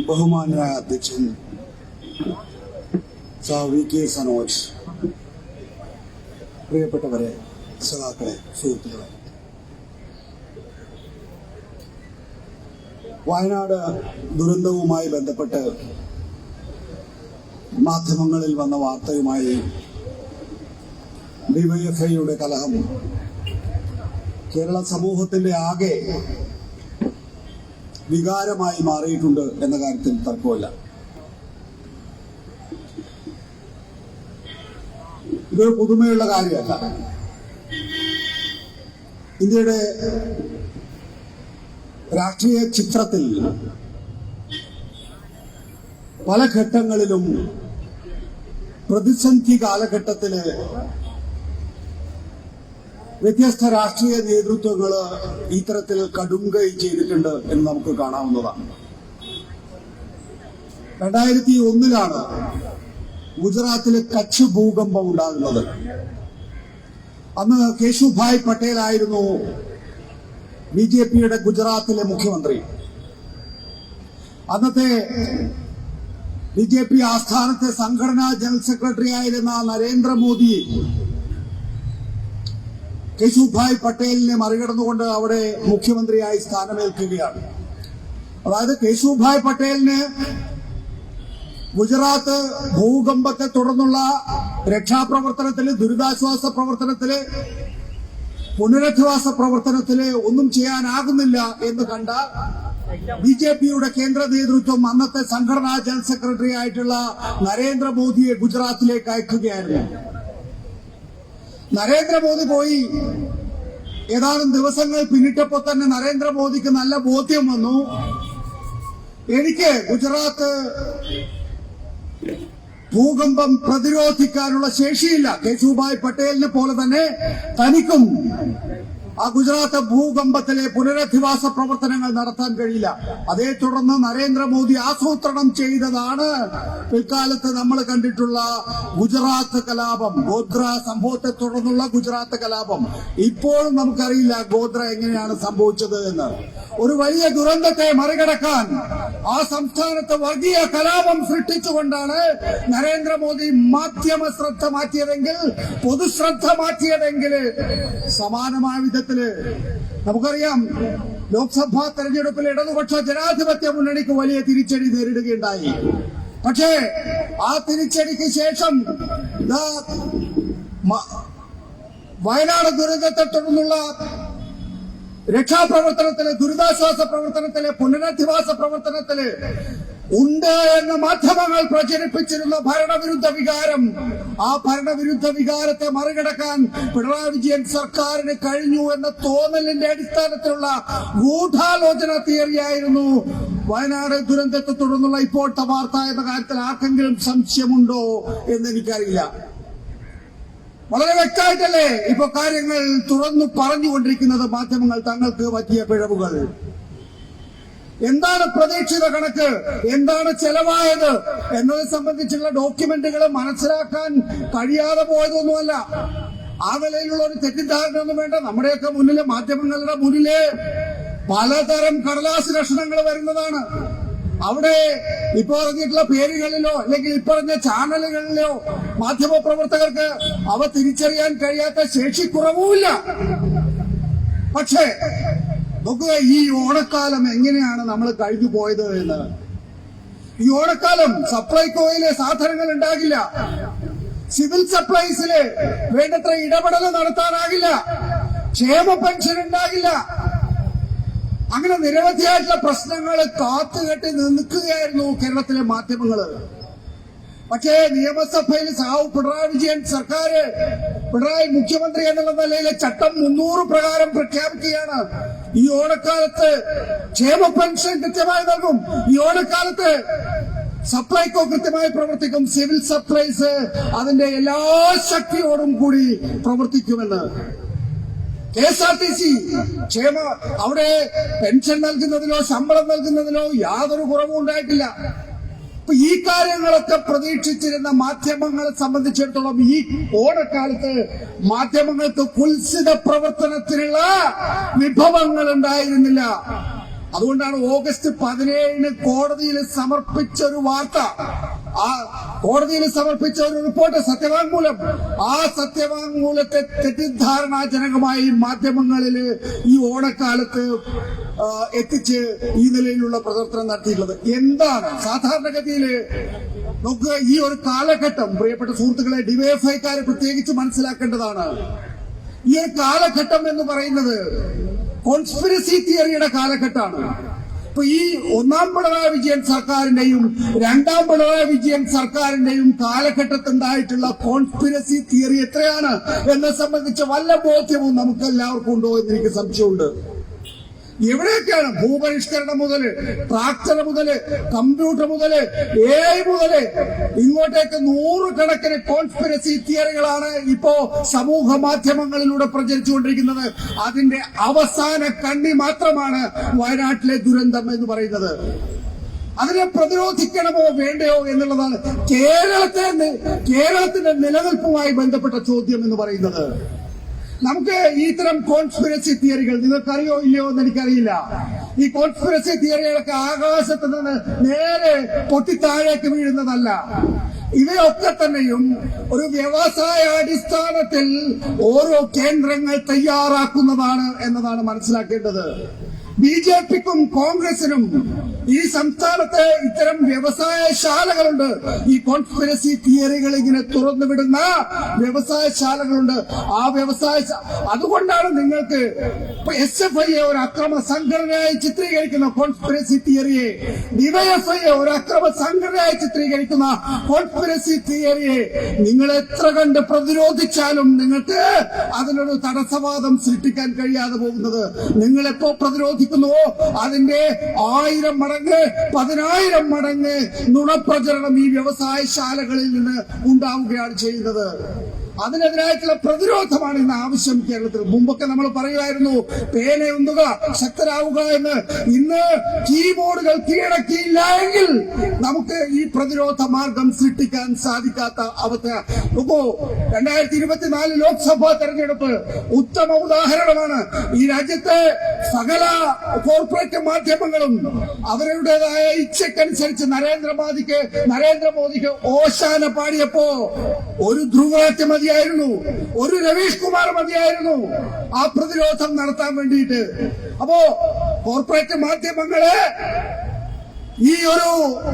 ബഹുമാന്യനായ അധ്യക്ഷൻ വി.കെ. സനോജ്, പ്രിയപ്പെട്ടവരെ, സഖാക്കളെ, സുഹൃത്തുക്കളെ, വയനാട് ദുരന്തവുമായി ബന്ധപ്പെട്ട് മാധ്യമങ്ങളിൽ വന്ന വാർത്തയുമായി ഡിവൈഎഫ്ഐയുടെ കലഹം കേരള സമൂഹത്തിന്റെ ആകെ വികാരമായി മാറിയിട്ടുണ്ട് എന്ന കാര്യത്തിൽ തർക്കമില്ല. ഇതൊരു പുതുമയുള്ള കാര്യമല്ല. ഇന്ത്യയുടെ രാഷ്ട്രീയ ചിത്രത്തിൽ പല ഘട്ടങ്ങളിലും പ്രതിസന്ധി കാലഘട്ടത്തില് വ്യത്യസ്ത രാഷ്ട്രീയ നേതൃത്വങ്ങൾ ഇത്തരത്തിൽ കടുംകൈ ചെയ്തിട്ടുണ്ട് എന്ന് നമുക്ക് കാണാവുന്നതാണ്. 2001 ഗുജറാത്തിലെ കച്ച് ഭൂകമ്പം ഉണ്ടാകുന്നത്. അന്ന് കേശുഭായ് പട്ടേൽ ആയിരുന്നു ബിജെപിയുടെ ഗുജറാത്തിലെ മുഖ്യമന്ത്രി. അന്നത്തെ ബിജെപി ആസ്ഥാനത്തെ സംഘടനാ ജനറൽ സെക്രട്ടറി ആയിരുന്ന നരേന്ദ്രമോദി കേശുഭായ് പട്ടേലിനെ മറികടന്നുകൊണ്ട് അവിടെ മുഖ്യമന്ത്രിയായി സ്ഥാനമേൽക്കുകയാണ്. അതായത് കേശുഭായ് പട്ടേലിന് ഗുജറാത്ത് ഭൂകമ്പത്തെ തുടർന്നുള്ള രക്ഷാപ്രവർത്തനത്തില്, ദുരിതാശ്വാസ പ്രവർത്തനത്തില്, പുനരധിവാസ പ്രവർത്തനത്തില് ഒന്നും ചെയ്യാനാകുന്നില്ല എന്ന് കണ്ട ബിജെപിയുടെ കേന്ദ്ര നേതൃത്വം അന്നത്തെ സംഘടനാ ജനറൽ സെക്രട്ടറി ആയിട്ടുള്ള നരേന്ദ്രമോദിയെ ഗുജറാത്തിലേക്ക് അയക്കുകയായിരുന്നു. നരേന്ദ്രമോദി പോയി ഏതാനും ദിവസങ്ങൾ പിന്നിട്ടപ്പോൾ തന്നെ നരേന്ദ്രമോദിക്ക് നല്ല ബോധ്യം വന്നു, എനിക്ക് ഗുജറാത്ത് ഭൂകമ്പം പ്രതിരോധിക്കാനുള്ള ശേഷിയില്ല. കേശുഭായ് പട്ടേലിനെ പോലെ തന്നെ തനിക്കും ആ ഗുജറാത്ത് ഭൂകമ്പത്തിലെ പുനരധിവാസ പ്രവർത്തനങ്ങൾ നടത്താൻ കഴിയില്ല. അതേ തുടർന്ന് നരേന്ദ്രമോദി ആസൂത്രണം ചെയ്തതാണ് പിൽക്കാലത്ത് നമ്മൾ കണ്ടിട്ടുള്ള ഗുജറാത്ത് കലാപം, ഗോദ്ര സംഭവത്തെ തുടർന്നുള്ള ഗുജറാത്ത് കലാപം. ഇപ്പോഴും നമുക്കറിയില്ല ഗോദ്ര എങ്ങനെയാണ് സംഭവിച്ചത് എന്ന്. ഒരു വലിയ ദുരന്തത്തെ മറികടക്കാൻ ആ സംസ്ഥാനത്ത് വർഗീയ കലാപം സൃഷ്ടിച്ചുകൊണ്ടാണ് നരേന്ദ്രമോദി മാധ്യമ ശ്രദ്ധ മാറ്റിയതെങ്കിൽ, പൊതുശ്രദ്ധ മാറ്റിയതെങ്കിൽ സമാനമായ വിധത്തില് നമുക്കറിയാം ലോക്സഭാ തെരഞ്ഞെടുപ്പിൽ ഇടതുപക്ഷ ജനാധിപത്യ മുന്നണിക്ക് വലിയ തിരിച്ചടി നേരിടുകയുണ്ടായി. പക്ഷേ ആ തിരിച്ചടിക്ക് ശേഷം വയനാട് ദുരന്തത്തെ തുടർന്നുള്ള രക്ഷാപ്രവർത്തനത്തില്, ദുരിതാശ്വാസ പ്രവർത്തനത്തില്, പുനരധിവാസ പ്രവർത്തനത്തില് ഉണ്ട് എന്ന് മാധ്യമങ്ങൾ പ്രചരിപ്പിച്ചിരുന്ന ഭരണവിരുദ്ധ വികാരം, ആ ഭരണവിരുദ്ധ വികാരത്തെ മറികടക്കാൻ പിണറായി വിജയൻ സർക്കാരിന് കഴിഞ്ഞു എന്ന തോന്നലിന്റെ അടിസ്ഥാനത്തിലുള്ള ഗൂഢാലോചന തിയറിയായിരുന്നു വയനാട് ദുരന്തത്തെ തുടർന്നുള്ള ഇപ്പോഴത്തെ വാർത്ത എന്ന കാര്യത്തിൽ ആർക്കെങ്കിലും സംശയമുണ്ടോ എന്ന് എനിക്കറിയില്ല. വളരെ വ്യക്തമായിട്ടല്ലേ ഇപ്പൊ കാര്യങ്ങൾ തുറന്നു പറഞ്ഞുകൊണ്ടിരിക്കുന്നത് മാധ്യമങ്ങൾ തങ്ങൾക്ക് പറ്റിയ പിഴവുകൾ. എന്താണ് പ്രതീക്ഷിത കണക്ക്, എന്താണ് ചെലവായത് എന്നതെ സംബന്ധിച്ചുള്ള ഡോക്യുമെന്റുകൾ മനസ്സിലാക്കാൻ കഴിയാതെ പോയതൊന്നുമല്ല. ആ നിലയിലുള്ള ഒരു തെറ്റിദ്ധാരണ ഒന്നും വേണ്ട. നമ്മുടെയൊക്കെ മുന്നിലെ, മാധ്യമങ്ങളുടെ മുന്നിലെ പലതരം കടലാസ് കഷണങ്ങൾ വരുന്നതാണ്. അവിടെ ഇപ്പൊ പറഞ്ഞിട്ടുള്ള പേരുകളിലോ അല്ലെങ്കിൽ ഇപ്പറഞ്ഞ ചാനലുകളിലോ മാധ്യമ പ്രവർത്തകർക്ക് അവ തിരിച്ചറിയാൻ കഴിയാത്ത ശേഷിക്കുറവുമില്ല. പക്ഷേ നോക്കുക, ഈ ഓണക്കാലം എങ്ങനെയാണ് നമ്മൾ കഴിഞ്ഞു പോയത് എന്ന്. ഈ ഓണക്കാലം സപ്ലൈകോയിലെ സാധനങ്ങൾ ഉണ്ടാകില്ല, സിവിൽ സപ്ലൈസില് വേണ്ടത്ര ഇടപെടൽ നടത്താനാകില്ല, ക്ഷേമ പെൻഷൻ ഉണ്ടാകില്ല. അങ്ങനെ നിരവധിയായിട്ടുള്ള പ്രശ്നങ്ങൾ കാത്തുകെട്ടി നിൽക്കുകയായിരുന്നു കേരളത്തിലെ മാധ്യമങ്ങള്. പക്ഷേ നിയമസഭയിൽ പിണറായി വിജയൻ സർക്കാർ, പിണറായി മുഖ്യമന്ത്രി എന്നുള്ള നിലയിലെ ചട്ടം 300 പ്രകാരം പ്രഖ്യാപിക്കുകയാണ്. ഈ ഓണക്കാലത്ത് ക്ഷേമ പെൻഷൻ കൃത്യമായി നൽകും, ഈ ഓണക്കാലത്ത് സപ്ലൈകോ കൃത്യമായി പ്രവർത്തിക്കും, സിവിൽ സപ്ലൈസ് അതിന്റെ എല്ലാ ശക്തിയോടും കൂടി പ്രവർത്തിക്കുമെന്ന്. KSRTC ക്ഷേമ അവിടെ പെൻഷൻ നൽകുന്നതിലോ ശമ്പളം നൽകുന്നതിലോ യാതൊരു കുറവും ഉണ്ടായിട്ടില്ല. അപ്പൊ ഈ കാര്യങ്ങളൊക്കെ പ്രതീക്ഷിച്ചിരുന്ന മാധ്യമങ്ങളെ സംബന്ധിച്ചിടത്തോളം ഈ ഓണക്കാലത്ത് മാധ്യമങ്ങൾക്ക് കുൽസിത പ്രവർത്തനത്തിനുള്ള വിഭവങ്ങൾ ഉണ്ടായിരുന്നില്ല. അതുകൊണ്ടാണ് ഓഗസ്റ്റ് 17 കോടതിയിൽ സമർപ്പിച്ച ഒരു വാർത്ത, ആ കോടതിയിൽ സമർപ്പിച്ച ഒരു റിപ്പോർട്ട്, സത്യവാങ്മൂലം, ആ സത്യവാങ്മൂലത്തെ തെറ്റിദ്ധാരണാജനകമായി മാധ്യമങ്ങളിൽ ഈ ഓണക്കാലത്ത് എത്തിച്ച് ഈ നിലയിലുള്ള പ്രവർത്തനം നടത്തിയിട്ടുള്ളത്. എന്താണ് സാധാരണഗതിയിൽ നമുക്ക് ഈ ഒരു കാലഘട്ടം, പ്രിയപ്പെട്ട സുഹൃത്തുക്കളെ, ഡിവൈഎഫ്ഐക്കാരെ പ്രത്യേകിച്ച് മനസ്സിലാക്കേണ്ടതാണ്. ഈ ഒരു കാലഘട്ടം എന്ന് പറയുന്നത് കോൺസ്പിരസി തിയറിയുടെ കാലഘട്ടമാണ്. ഇപ്പൊ ഈ ഒന്നാം പിണറായി വിജയൻ സർക്കാരിന്റെയും രണ്ടാം പിണറായി വിജയൻ സർക്കാരിന്റെയും കാലഘട്ടത്തുണ്ടായിട്ടുള്ള കോൺസ്പിരസി തിയറി എത്രയാണ് എന്നെ സംബന്ധിച്ച് വല്ല ബോധ്യവും നമുക്ക് എല്ലാവർക്കും ഉണ്ടോ എന്ന് എനിക്ക് സംശയമുണ്ട്. എവിടെയൊക്കെയാണ് ഭൂപരിഷ്കരണം മുതല്, ട്രാക്ടർ മുതല്, കമ്പ്യൂട്ടർ മുതല്, AI മുതല്, ഇങ്ങോട്ടേക്ക് നൂറുകണക്കിന് കോൺസ്പിരസി തിയറികളാണ് ഇപ്പോ സമൂഹ മാധ്യമങ്ങളിലൂടെ പ്രചരിച്ചുകൊണ്ടിരിക്കുന്നത്. അതിന്റെ അവസാന കണ്ണി മാത്രമാണ് വയനാട്ടിലെ ദുരന്തം എന്ന് പറയുന്നത്. അതിനെ പ്രതിരോധിക്കണമോ വേണ്ടയോ എന്നുള്ളതാണ് കേരളത്തിന്റെ നിലനിൽപ്പുമായി ബന്ധപ്പെട്ട ചോദ്യം എന്ന് പറയുന്നത്. നമുക്ക് ഇത്തരം കോൺസ്പിരസി തിയറികൾ നിങ്ങൾക്കറിയോ ഇല്ലയോ എന്ന് എനിക്കറിയില്ല. ഈ കോൺസ്പിരസി തിയറികളൊക്കെ ആകാശത്ത് നിന്ന് നേരെ പൊട്ടിത്താഴേക്ക് വീഴുന്നതല്ല. ഇവയൊക്കെ തന്നെയും ഒരു വ്യവസായാടിസ്ഥാനത്തിൽ ഓരോ കേന്ദ്രങ്ങൾ തയ്യാറാക്കുന്നതാണ് എന്നതാണ് മനസ്സിലാക്കേണ്ടത്. BJPക്കും കോൺഗ്രസിനും ഈ സംസ്ഥാനത്ത് ഇത്തരം വ്യവസായശാലകളുണ്ട്. ഈ കോൺസ്പിരസി തിയറികൾ ഇങ്ങനെ തുറന്നുവിടുന്ന വ്യവസായശാലകളുണ്ട്. ആ അതുകൊണ്ടാണ് നിങ്ങൾക്ക് SFI ഒരു അക്രമ സംഘടനയായി ചിത്രീകരിക്കുന്ന കോൺസ്പിരസി തിയറിയെ, DYFI ഒരു അക്രമ സംഘടനയായി ചിത്രീകരിക്കുന്ന കോൺസ്പിരസി തിയറിയെ നിങ്ങൾ എത്ര കണ്ട് പ്രതിരോധിച്ചാലും നിങ്ങൾക്ക് അതിനൊരു തടസ്സവാദം സൃഷ്ടിക്കാൻ കഴിയാതെ പോകുന്നത്. നിങ്ങൾ എപ്പോ പ്രതിരോധിക്കുന്നുവോ അതിന്റെ 1000 മടങ്ങ് 10,000 മടങ്ങ് നുണപ്രചരണം ഈ വ്യവസായശാലകളിൽ നിന്ന് ഉണ്ടാവുകയാണ് ചെയ്യുന്നത്. അതിനെതിരായിട്ടുള്ള പ്രതിരോധമാണ് ഇന്ന് ആവശ്യം കേരളത്തിൽ. മുമ്പൊക്കെ നമ്മൾ പറയുമായിരുന്നു പേനയുന്തുക ശക്തരാവുക എന്ന്. ഇന്ന് കീബോർഡുകൾ കീഴടക്കിയില്ല എങ്കിൽ നമുക്ക് ഈ പ്രതിരോധ മാർഗം സൃഷ്ടിക്കാൻ സാധിക്കാത്ത അവസ്ഥ. നോക്കൂ, 2024 ലോക്സഭാ തെരഞ്ഞെടുപ്പ് ഉത്തമ ഉദാഹരണമാണ്. ഈ രാജ്യത്തെ സകല കോർപ്പറേറ്റ് മാധ്യമങ്ങളും അവരുടേതായ ഇച്ഛക്കനുസരിച്ച് നരേന്ദ്രമോദിക്ക് ഓശാന പാടിയപ്പോ ഒരു ധ്രുവരാജ്യം മതിയായിരുന്നു, ഒരു രവീഷ് കുമാർ മതിയായിരുന്നു ആ പ്രതിരോധം നടത്താൻ വേണ്ടിയിട്ട്. അപ്പോ കോർപ്പറേറ്റ് മാധ്യമങ്ങളെ ഈ ഒരു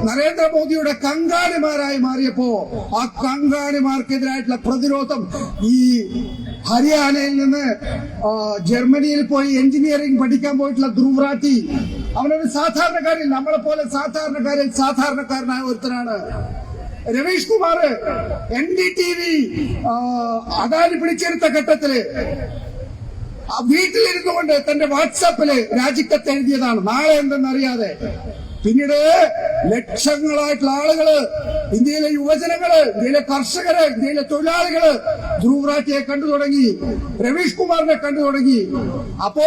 നരേന്ദ്രമോദിയുടെ കങ്കാണിമാരായി മാറിയപ്പോ ആ കങ്കാണിമാർക്കെതിരായിട്ടുള്ള പ്രതിരോധം ഈ ഹരിയാനയിൽ നിന്ന് ജർമ്മനിയിൽ പോയി എഞ്ചിനീയറിംഗ് പഠിക്കാൻ പോയിട്ടുള്ള ധ്രുവറാട്ടി, അവനൊരു സാധാരണക്കാരിൽ, നമ്മളെ പോലെ സാധാരണക്കാരനായ ഒരുത്തനാണ്. രവീഷ് കുമാർ NDTV അദാനി പിടിച്ചെടുത്ത ഘട്ടത്തില് വീട്ടിലിരുന്നു കൊണ്ട് തന്റെ വാട്സാപ്പില് രാജിക്കത്ത് എഴുതിയതാണ്, നാളെ എന്തെന്നറിയാതെ. പിന്നീട് ലക്ഷങ്ങളായിട്ടുള്ള ആളുകള്, ഇന്ത്യയിലെ യുവജനങ്ങള്, ഇന്ത്യയിലെ കർഷകര്, ഇന്ത്യയിലെ തൊഴിലാളികള് ധ്രുവറാട്ടിയെ കണ്ടു തുടങ്ങി, രവീഷ് കുമാറിനെ കണ്ടു തുടങ്ങി. അപ്പോ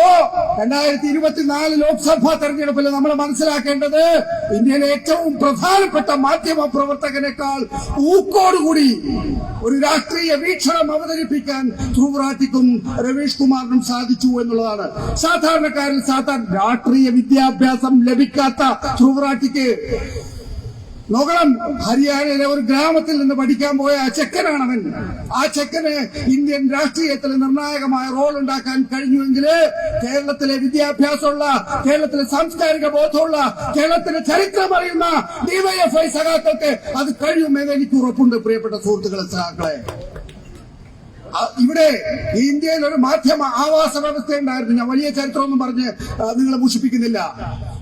2024 ലോക്സഭാ തെരഞ്ഞെടുപ്പിൽ നമ്മൾ മനസ്സിലാക്കേണ്ടത് ഇന്ത്യയിലെ ഏറ്റവും പ്രധാനപ്പെട്ട മാധ്യമ പ്രവർത്തകനേക്കാൾ ഊക്കോടുകൂടി ഒരു രാഷ്ട്രീയ വീക്ഷണം അവതരിപ്പിക്കാൻ ധ്രുവറാട്ടിക്കും രവീഷ് കുമാറിനും സാധിച്ചു എന്നുള്ളതാണ്. സാധാരണക്കാരിൽ രാഷ്ട്രീയ വിദ്യാഭ്യാസം ലഭിക്കാത്ത ധ്രുവറാട്ടിക്ക് നോക്കണം, ഹരിയാനയിലെ ഒരു ഗ്രാമത്തിൽ നിന്ന് പഠിക്കാൻ പോയ ചെക്കനാണവൻ. ആ ചെക്കന് ഇന്ത്യൻ രാഷ്ട്രീയത്തിൽ നിർണായകമായ റോൾ ഉണ്ടാക്കാൻ കഴിഞ്ഞുവെങ്കിൽ കേരളത്തിലെ വിദ്യാഭ്യാസമുള്ള, കേരളത്തിലെ സാംസ്കാരിക ബോധമുള്ള, കേരളത്തിലെ ചരിത്രം അറിയുന്ന DYFI സഖാക്കൾക്ക് അത് കഴിയുമെന്ന് എനിക്ക് ഉറപ്പുണ്ട്. പ്രിയപ്പെട്ട സുഹൃത്തുക്കളെ, സഖാക്കളെ, ഇവിടെ ഇന്ത്യയിൽ ഒരു മാധ്യമ ആവാസ വ്യവസ്ഥ ഉണ്ടായിരുന്നു. ഞാൻ വലിയ ചരിത്രമൊന്നും പറഞ്ഞ് നിങ്ങളെ ഭൂഷിപ്പിക്കുന്നില്ല.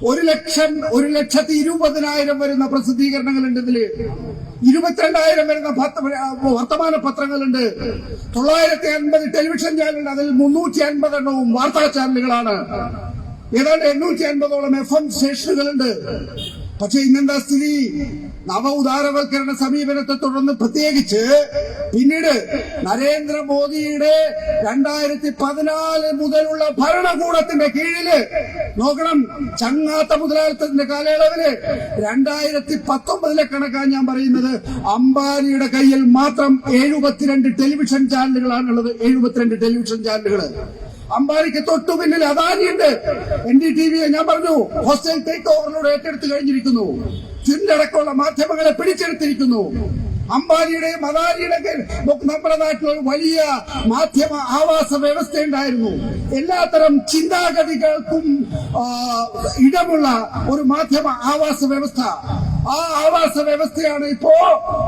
1,20,000 വരുന്ന പ്രസിദ്ധീകരണങ്ങളുണ്ട്. ഇതില് 22,000 വരുന്ന വർത്തമാന പത്രങ്ങളുണ്ട്. 950 ടെലിവിഷൻ ചാനലുണ്ട്. അതിൽ 350 വാർത്താ ചാനലുകളാണ്. ഏതാണ്ട് 850 FM സ്റ്റേഷനുകളുണ്ട്. പക്ഷെ ഇന്നെന്താ സ്ഥിതി? നവ ഉദാരവൽക്കരണ സമീപനത്തെ തുടർന്ന് പ്രത്യേകിച്ച് പിന്നീട് നരേന്ദ്രമോദിയുടെ 2014 മുതലുള്ള ഭരണകൂടത്തിന്റെ കീഴില് നോക്കണം, ചങ്ങാത്ത മുതലാളിത്തത്തിന്റെ കാലയളവില് 2019 കണക്കാണ് ഞാൻ പറയുന്നത്. അംബാനിയുടെ കയ്യിൽ മാത്രം 72 ടെലിവിഷൻ ചാനലുകളാണുള്ളത്. 72 ടെലിവിഷൻ ചാനലുകൾ. അംബാനിക്ക് തൊട്ടു പിന്നിൽ അദാനിയുണ്ട്. NDTV ഞാൻ പറഞ്ഞു ഹോസ്റ്റൽ ടേക്ക് ഓവറിലൂടെ ഏറ്റെടുത്ത് കഴിഞ്ഞിരിക്കുന്നു. ചിന്തടക്കമുള്ള മാധ്യമങ്ങളെ പിടിച്ചെടുത്തിരിക്കുന്നു. അംബാനിയുടെയും അദാനിയുടെയും നമ്മുടെ നാട്ടിലൊരു വലിയ മാധ്യമ ആവാസ വ്യവസ്ഥ ഉണ്ടായിരുന്നു. എല്ലാത്തരം ചിന്താഗതികൾക്കും ഇടമുള്ള ഒരു മാധ്യമ ആവാസ വ്യവസ്ഥ. ആ ആവാസ വ്യവസ്ഥയാണ് ഇപ്പോ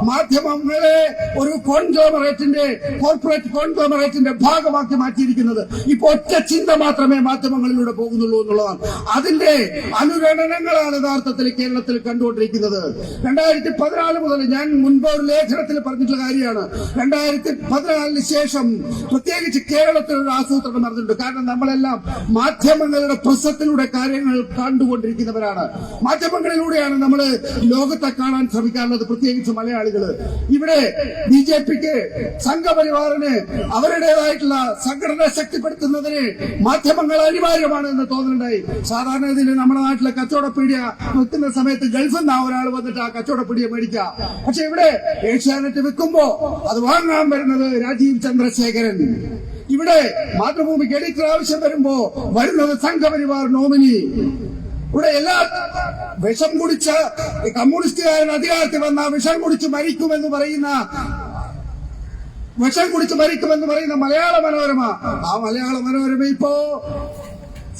മാധ്യമങ്ങളെ ഒരു കോർപ്പറേറ്റ് കോൺഗ്ലോമറേറ്റിന്റെ ഭാഗമാക്കി മാറ്റിയിരിക്കുന്നത്. ഇപ്പൊ ഒറ്റ ചിന്ത മാത്രമേ മാധ്യമങ്ങളിലൂടെ പോകുന്നുള്ളൂ എന്നുള്ളതാണ്. അതിന്റെ അനുരണനങ്ങളാണ് യഥാർത്ഥത്തിൽ കേരളത്തിൽ കണ്ടുകൊണ്ടിരിക്കുന്നത്. 2014 മുതൽ ഞാൻ മുൻപ് ഒരു ലേഖനത്തിൽ പറഞ്ഞിട്ടുള്ള കാര്യമാണ്. 2014 ശേഷം പ്രത്യേകിച്ച് കേരളത്തിൽ ഒരു ആസൂത്രണം നടന്നിട്ടുണ്ട്. കാരണം നമ്മളെല്ലാം മാധ്യമങ്ങളുടെ പ്രസത്തിലൂടെ കാര്യങ്ങൾ കണ്ടുകൊണ്ടിരിക്കുന്നവരാണ്. മാധ്യമങ്ങളിലൂടെയാണ് നമ്മൾ ലോകത്തെ കാണാൻ ശ്രമിക്കാറുള്ളത്, പ്രത്യേകിച്ച് മലയാളികള്. ഇവിടെ BJPക്ക് സംഘപരിവാറിന് അവരുടേതായിട്ടുള്ള സംഘടന ശക്തിപ്പെടുത്തുന്നതിന് മാധ്യമങ്ങൾ അനിവാര്യമാണ് എന്ന് തോന്നുന്നുണ്ടായി. സാധാരണ ഇതിൽ നമ്മുടെ നാട്ടിലെ കച്ചവടപ്പീടിയ വെക്കുന്ന സമയത്ത് ഗൾഫിൽ നിന്ന് ഒരാൾ വന്നിട്ട് ആ കച്ചവടപ്പീടിയ മേടിക്കുക. പക്ഷെ ഇവിടെ ഏഷ്യാനെറ്റ് വിൽക്കുമ്പോ അത് വാങ്ങാൻ വരുന്നത് രാജീവ് ചന്ദ്രശേഖരൻ. ഇവിടെ മാതൃഭൂമിക്ക് എഡിറ്റർ ആവശ്യം വരുമ്പോ വരുന്നത് സംഘപരിവാർ നോമിനി. ഇവിടെ എല്ലാ വിഷം കുടിച്ച കമ്മ്യൂണിസ്റ്റുകാരൻ അധികാരത്തിൽ വന്ന വിഷം കുടിച്ച് മരിക്കുമെന്ന് പറയുന്ന മലയാള മനോരമ, ആ മലയാള മനോരമ ഇപ്പോ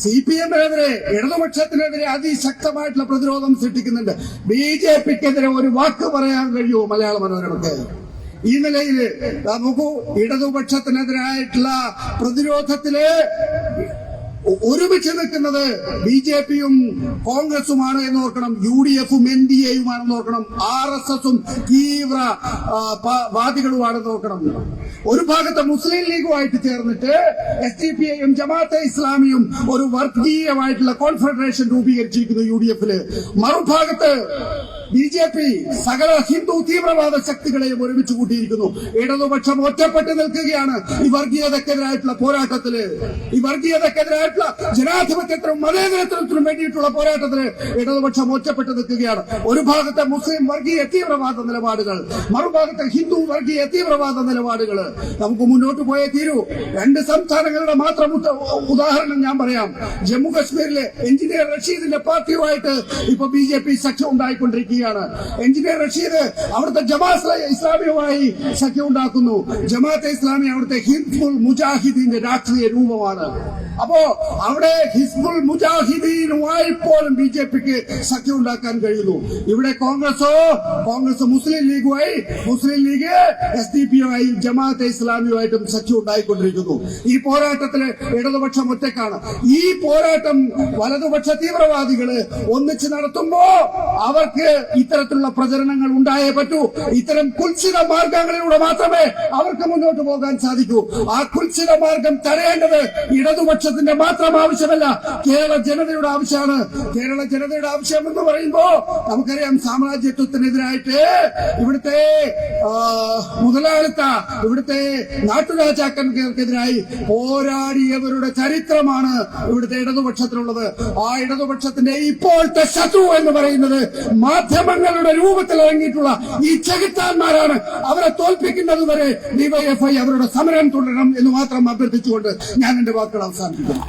CPM-നെതിരെ ഇടതുപക്ഷത്തിനെതിരെ അതിശക്തമായിട്ടുള്ള പ്രതിരോധം സൃഷ്ടിക്കുന്നുണ്ട്. BJPക്കെതിരെ ഒരു വാക്ക് പറയാൻ കഴിയുമോ മലയാള മനോരമയ്ക്ക്? ഈ നിലയിൽ നമുക്ക് ഇടതുപക്ഷത്തിനെതിരായിട്ടുള്ള പ്രതിരോധത്തില് ഒരുമിച്ച് നിൽക്കുന്നത് BJPയും കോൺഗ്രസുമാണ് എന്ന് ഓർക്കണം. UDF-ഉം NDA-യുമാണെന്ന് ഓർക്കണം. RSS-ഉം തീവ്ര വാദികളുമാണെന്ന് ഓർക്കണം. ഒരു ഭാഗത്ത് മുസ്ലിം ലീഗുമായിട്ട് ചേർന്നിട്ട് SDPI-യും ജമാഅത്തെ ഇസ്ലാമിയും ഒരു വർഗീയമായിട്ടുള്ള കോൺഫെഡറേഷൻ രൂപീകരിച്ചിരിക്കുന്നു UDF-ല്. മറുഭാഗത്ത് BJP സകല ഹിന്ദു തീവ്രവാദ ശക്തികളെയും ഒരുമിച്ച് കൂട്ടിയിരിക്കുന്നു. ഇടതുപക്ഷം ഒറ്റപ്പെട്ട് നിൽക്കുകയാണ് ഈ വർഗീയതക്കെതിരായിട്ടുള്ള പോരാട്ടത്തില്. ഈ വർഗീയതക്കെതിരായിട്ടുള്ള ജനാധിപത്യത്തിനും മതേതരത്വത്തിനും വേണ്ടിയിട്ടുള്ള പോരാട്ടത്തില് ഇടതുപക്ഷം ഒറ്റപ്പെട്ട് നിൽക്കുകയാണ്. ഒരു ഭാഗത്തെ മുസ്ലിം വർഗീയ തീവ്രവാദ നിലപാടുകൾ, മറുഭാഗത്തെ ഹിന്ദു വർഗീയ തീവ്രവാദ നിലപാടുകൾ. നമുക്ക് മുന്നോട്ട് പോയേ തീരൂ. രണ്ട് സംസ്ഥാനങ്ങളുടെ മാത്രം ഉദാഹരണം ഞാൻ പറയാം. ജമ്മു കശ്മീരിലെ എഞ്ചിനീയർ റഷീദിന്റെ പാർട്ടിയുമായിട്ട് ഇപ്പൊ BJP സഖ്യം ഉണ്ടായിക്കൊണ്ടിരിക്കുകയാണ്. എഞ്ചിനീയർ റഷീദ് അവിടുത്തെ ജമാഅത്തെ ഇസ്ലാമിയുമായി സഖ്യം ഉണ്ടാക്കുന്നു. ജമാഅത്തെ ഇസ്ലാമി അവിടുത്തെ ഹിസ്ബുൾ മുജാഹിദീന്റെ രാഷ്ട്രീയ രൂപമാണ്. അപ്പോ അവിടെ ഹിസ്ബുൾ മുജാഹിദീനുമായി പോലും BJPക്ക് സഖ്യം ഉണ്ടാക്കാൻ കഴിയുന്നു. ഇവിടെ കോൺഗ്രസ് മുസ്ലിം ലീഗുമായി, മുസ്ലിം ലീഗ് SDPI ജമാഅത്തെ ഇസ്ലാമിയുമായിട്ടും സഖ്യം ഉണ്ടായിക്കൊണ്ടിരിക്കുന്നു. ഈ പോരാട്ടത്തില് ഇടതുപക്ഷം ഒറ്റക്കാണ്. ഈ പോരാട്ടം വലതുപക്ഷ തീവ്രവാദികള് ഒന്നിച്ച് നടത്തുമ്പോ അവർക്ക് ഇത്തരത്തിലുള്ള പ്രചരണങ്ങൾ ഉണ്ടായേ പറ്റൂ. ഇത്തരം കുൽസിത മാർഗങ്ങളിലൂടെ മാത്രമേ അവർക്ക് മുന്നോട്ട് പോകാൻ സാധിക്കൂ. ആ കുൽസിത മാർഗം തടയേണ്ടത് ഇടതുപക്ഷത്തിന്റെ മാത്രം ആവശ്യമല്ല, കേരള ജനതയുടെ ആവശ്യമാണ്. കേരള ജനതയുടെ ആവശ്യം എന്ന് പറയുമ്പോ നമുക്കറിയാം, സാമ്രാജ്യത്വത്തിനെതിരായിട്ട് ഇവിടുത്തെ മുതലാളിത്ത, ഇവിടുത്തെ നാട്ടുരാജാക്കന്മാർക്കെതിരായി പോരാടിയവരുടെ ചരിത്രമാണ് ഇവിടുത്തെ ഇടതുപക്ഷത്തിനുള്ളത്. ആ ഇടതുപക്ഷത്തിന്റെ ഇപ്പോഴത്തെ ശത്രു എന്ന് പറയുന്നത് മാധ്യമങ്ങളുടെ രൂപത്തിൽ ഇറങ്ങിയിട്ടുള്ള ഈ ചെകുത്താന്മാരാണ്. അവരെ തോൽപ്പിക്കുന്നത് വരെ DYFI അവരുടെ സമരം തുടരണം എന്ന് മാത്രം അഭ്യർത്ഥിച്ചുകൊണ്ട് ഞാൻ എന്റെ വാക്കുകൾ അവസാനിപ്പിക്കുന്നു.